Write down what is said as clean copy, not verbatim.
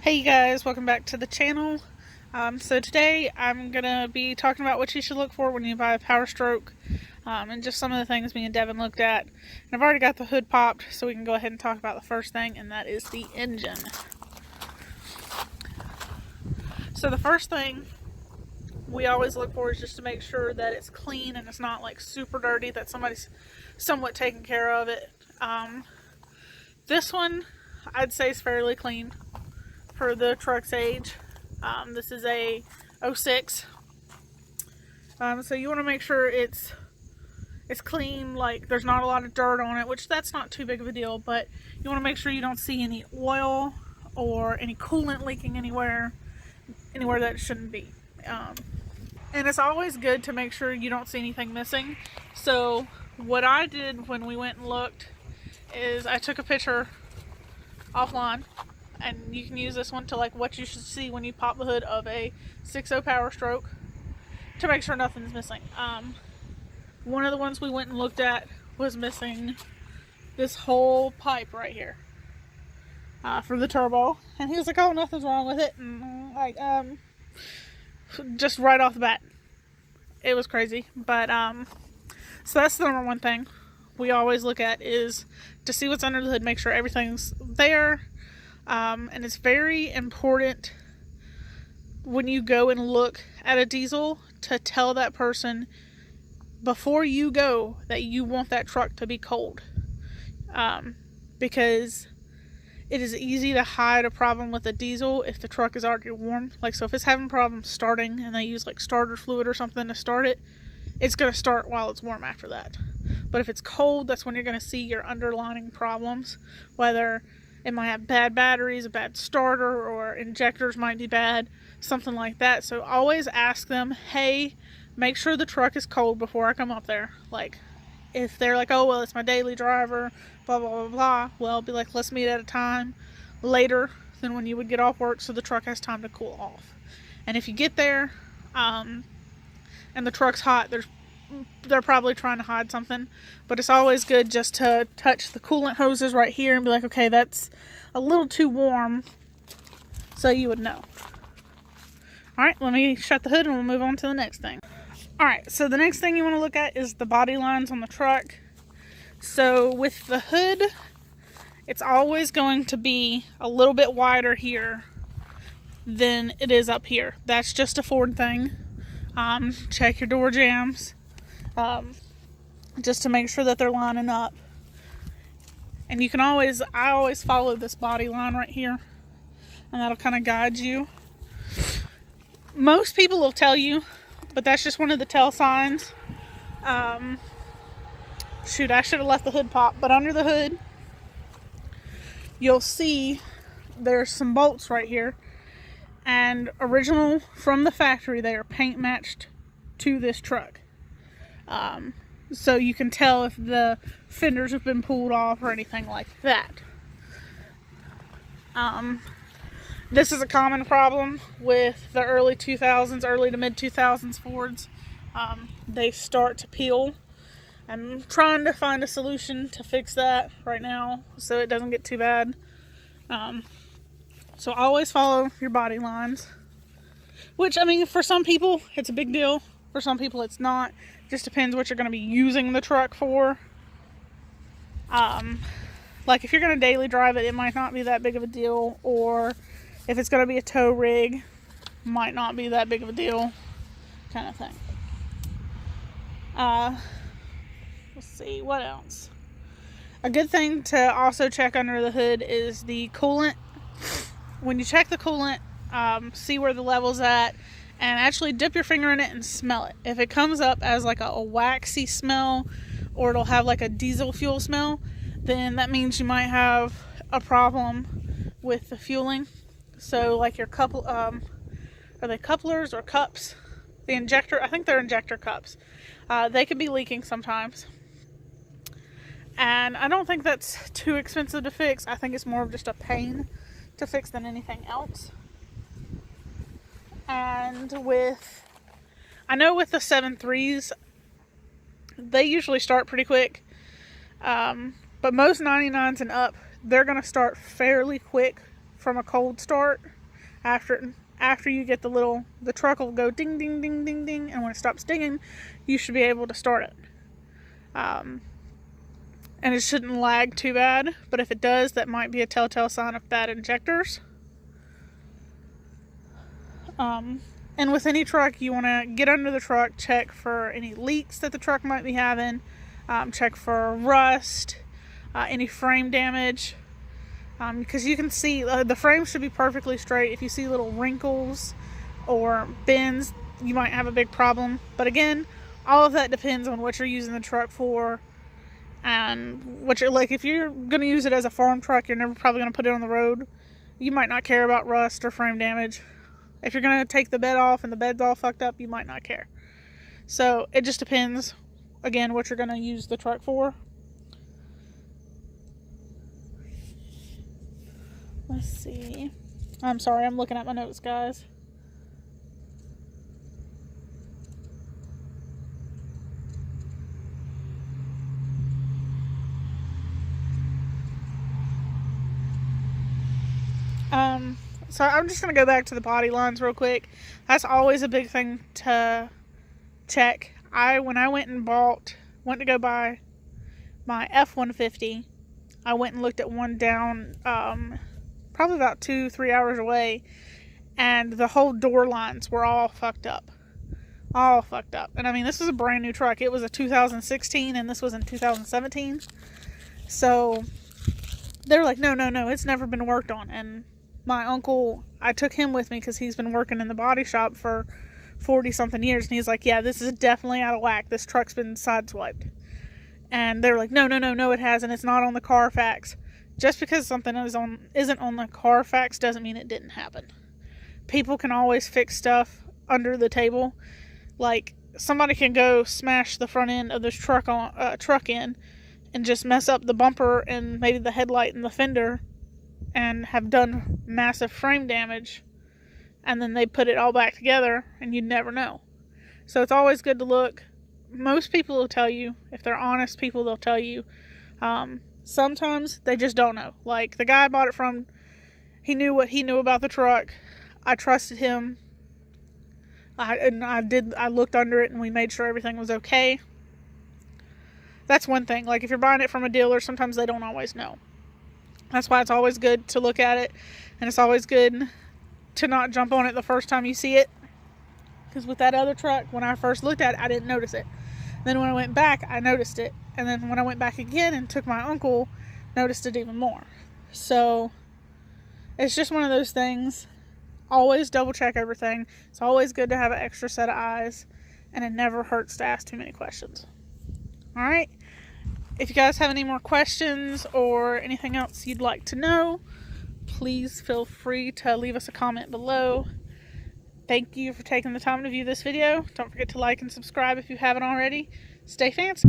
Hey you guys, welcome back to the channel. So today I'm going to be talking about what you should look for when you buy a Powerstroke, and just some of the things me and Devin looked at. And I've already got the hood popped, so we can go ahead and talk about the first thing, and that is the engine. So the first thing we always look for is just to make sure that it's clean and it's not like super dirty, that somebody's somewhat taking care of it. This one I'd say is fairly clean for the truck's age. This is a 06. So you want to make sure it's clean, like there's not a lot of dirt on it, which that's not too big of a deal, but you want to make sure you don't see any oil or any coolant leaking anywhere that it shouldn't be. And it's always good to make sure you don't see anything missing. So what I did when we went and looked is I took a picture offline, and you can use this one to like what you should see when you pop the hood of a 6.0 Powerstroke to make sure nothing's missing. One of the ones we went and looked at was missing this whole pipe right here for the turbo, and he was like, "Oh, nothing's wrong with it," and like just right off the bat, it was crazy. But so that's the number one thing we always look at, is to see what's under the hood, make sure everything's there. And it's very important when you go and look at a diesel to tell that person before you go that you want that truck to be cold, because it is easy to hide a problem with a diesel if the truck is already warm. Like, so if it's having problems starting and they use like starter fluid or something to start it, it's going to start while it's warm after that. But if it's cold, that's when you're going to see your underlying problems, whether it might have bad batteries, a bad starter, or injectors might be bad, something like that. So always ask them, hey, make sure the truck is cold before I come up there. Like, if they're like, "Oh, well, it's my daily driver, blah, blah, blah, blah," well, be like, let's meet at a time later than when you would get off work so the truck has time to cool off. And if you get there and the truck's hot, they're probably trying to hide something, but it's always good just to touch the coolant hoses right here and be like, okay, that's a little too warm, so you would know. Alright, let me shut the hood and we'll move on to the next thing. Alright, so the next thing you want to look at is the body lines on the truck. So with the hood, it's always going to be a little bit wider here than it is up here. That's just a Ford thing. Check your door jambs, just to make sure that they're lining up. And you can I always follow this body line right here, and that'll kind of guide you. Most people will tell you, but that's just one of the tell signs. Shoot, I should have left the hood pop, but under the hood, you'll see there's some bolts right here, and original from the factory, they are paint matched to this truck. So you can tell if the fenders have been pulled off or anything like that. This is a common problem with the early 2000s, early to mid 2000s Fords. They start to peel. I'm trying to find a solution to fix that right now so it doesn't get too bad. So always follow your body lines, which, I mean, for some people it's a big deal. For some people it's not. Just depends what you're going to be using the truck for. Like if you're going to daily drive it, it might not be that big of a deal. Or if it's going to be a tow rig, might not be that big of a deal, kind of thing. Let's see, what else? A good thing to also check under the hood is the coolant. When you check the coolant, see where the level's at, and actually dip your finger in it and smell it. If it comes up as like a waxy smell, or it'll have like a diesel fuel smell, then that means you might have a problem with the fueling. So like your are they couplers or cups? The injector, I think they're injector cups. They could be leaking sometimes. And I don't think that's too expensive to fix. I think it's more of just a pain to fix than anything else. And I know with the 7.3s, they usually start pretty quick. But most 99s and up, they're going to start fairly quick from a cold start. After you get the truck will go ding, ding, ding, ding, ding, and when it stops dinging, you should be able to start it. And it shouldn't lag too bad, but if it does, that might be a telltale sign of bad injectors. And with any truck, you want to get under the truck, check for any leaks that the truck might be having, check for rust, any frame damage, because you can see the frame should be perfectly straight. If you see little wrinkles or bends, you might have a big problem. But again, all of that depends on what you're using the truck for, and what you're like. If you're going to use it as a farm truck, you're never probably going to put it on the road. You might not care about rust or frame damage. If you're going to take the bed off and the bed's all fucked up, you might not care. So it just depends, again, what you're going to use the truck for. Let's see. I'm sorry, I'm looking at my notes, guys. So I'm just going to go back to the body lines real quick. That's always a big thing to check. When I went to go buy my F-150, I went and looked at one down, probably about 2-3 hours away, and the whole door lines were all fucked up. All fucked up. And I mean, this is a brand new truck. It was a 2016 and this was in 2017. So they're like, no, it's never been worked on. And my uncle, I took him with me because he's been working in the body shop for 40 something years, and he's like, yeah, this is definitely out of whack. This truck's been sideswiped. And they're like, no, it hasn't. It's not on the Carfax. Just because something isn't on the Carfax doesn't mean it didn't happen. People can always fix stuff under the table. Like, somebody can go smash the front end of this truck in and just mess up the bumper and maybe the headlight and the fender and have done massive frame damage, and then they put it all back together and you'd never know. So it's always good to look. Most people will tell you, if they're honest people, they'll tell you. Sometimes they just don't know. Like the guy I bought it from, he knew what he knew about the truck. I trusted him. I looked under it and we made sure everything was okay. That's one thing. Like if you're buying it from a dealer, sometimes they don't always know. That's why it's always good to look at it, and it's always good to not jump on it the first time you see it. Because with that other truck, when I first looked at it, I didn't notice it. Then when I went back, I noticed it. And then when I went back again and took my uncle, noticed it even more. So it's just one of those things. Always double check everything. It's always good to have an extra set of eyes, and it never hurts to ask too many questions. Alright? If you guys have any more questions or anything else you'd like to know, please feel free to leave us a comment below. Thank you for taking the time to view this video. Don't forget to like and subscribe if you haven't already. Stay fancy.